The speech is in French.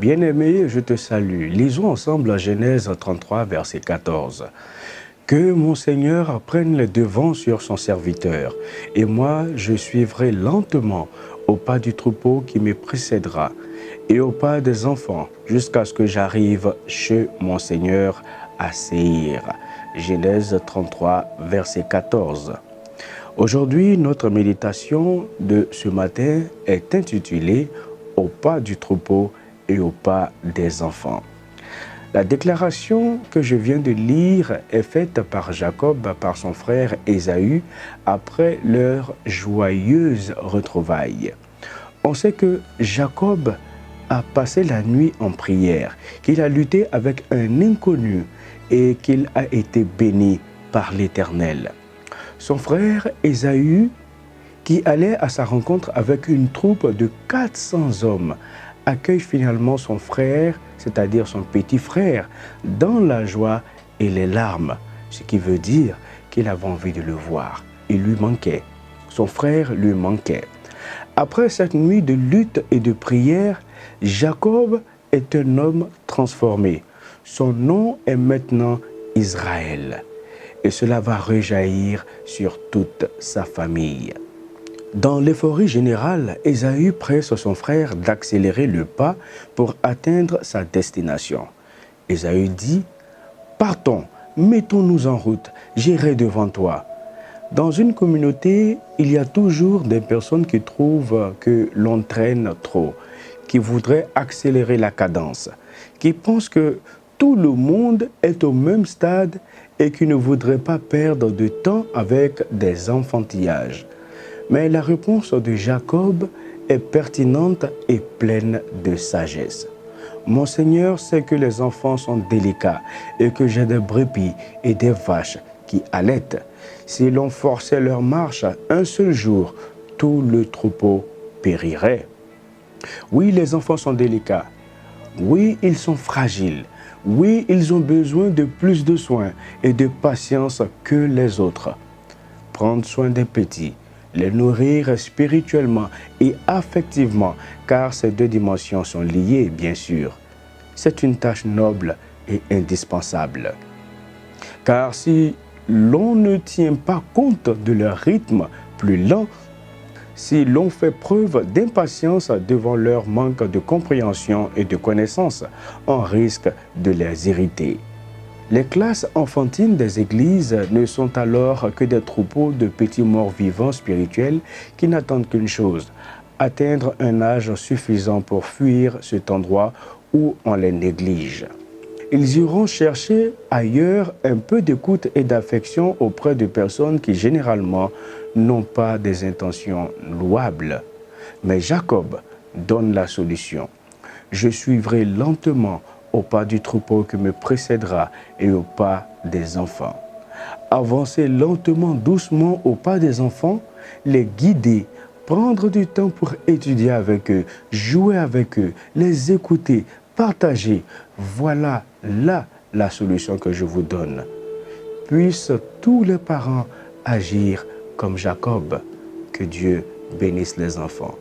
Bien-aimé, je te salue. Lisons ensemble Genèse 33, verset 14. Que mon Seigneur prenne le devant sur son serviteur, et moi je suivrai lentement au pas du troupeau qui me précédera, et au pas des enfants, jusqu'à ce que j'arrive chez mon Seigneur à Séir. Genèse 33, verset 14. Aujourd'hui, notre méditation de ce matin est intitulée « Au pas du troupeau et au pas des enfants ». La déclaration que je viens de lire est faite par Jacob, par son frère Ésaü, après leur joyeuse retrouvaille. On sait que Jacob a passé la nuit en prière, qu'il a lutté avec un inconnu et qu'il a été béni par l'Éternel. Son frère Ésaü, qui allait à sa rencontre avec une troupe de 400 hommes, accueille finalement son frère, c'est-à-dire son petit frère, dans la joie et les larmes, ce qui veut dire qu'il avait envie de le voir. Il lui manquait. Son frère lui manquait. Après cette nuit de lutte et de prière, Jacob est un homme transformé. Son nom est maintenant Israël. Et cela va rejaillir sur toute sa famille. Dans l'euphorie générale, Ésaü presse son frère d'accélérer le pas pour atteindre sa destination. Ésaü dit « Partons, mettons-nous en route, j'irai devant toi ». Dans une communauté, il y a toujours des personnes qui trouvent que l'on traîne trop, qui voudraient accélérer la cadence, qui pensent que tout le monde est au même stade et qui ne voudraient pas perdre de temps avec des enfantillages. Mais la réponse de Jacob est pertinente et pleine de sagesse. Mon Seigneur sait que les enfants sont délicats et que j'ai des brebis et des vaches qui allaitent. Si l'on forçait leur marche un seul jour, tout le troupeau périrait. Oui, les enfants sont délicats. Oui, ils sont fragiles. Oui, ils ont besoin de plus de soins et de patience que les autres. Prendre soin des petits, les nourrir spirituellement et affectivement, car ces deux dimensions sont liées, bien sûr. C'est une tâche noble et indispensable. Car si l'on ne tient pas compte de leur rythme plus lent, si l'on fait preuve d'impatience devant leur manque de compréhension et de connaissance, on risque de les irriter. Les classes enfantines des églises ne sont alors que des troupeaux de petits morts-vivants spirituels qui n'attendent qu'une chose, atteindre un âge suffisant pour fuir cet endroit où on les néglige. Ils iront chercher ailleurs un peu d'écoute et d'affection auprès de personnes qui généralement n'ont pas des intentions louables. Mais Jacob donne la solution. Je suivrai lentement au pas du troupeau qui me précédera et au pas des enfants. Avancer lentement, doucement au pas des enfants, les guider, prendre du temps pour étudier avec eux, jouer avec eux, les écouter, partager. Voilà là la solution que je vous donne. Puissent tous les parents agir comme Jacob. Que Dieu bénisse les enfants.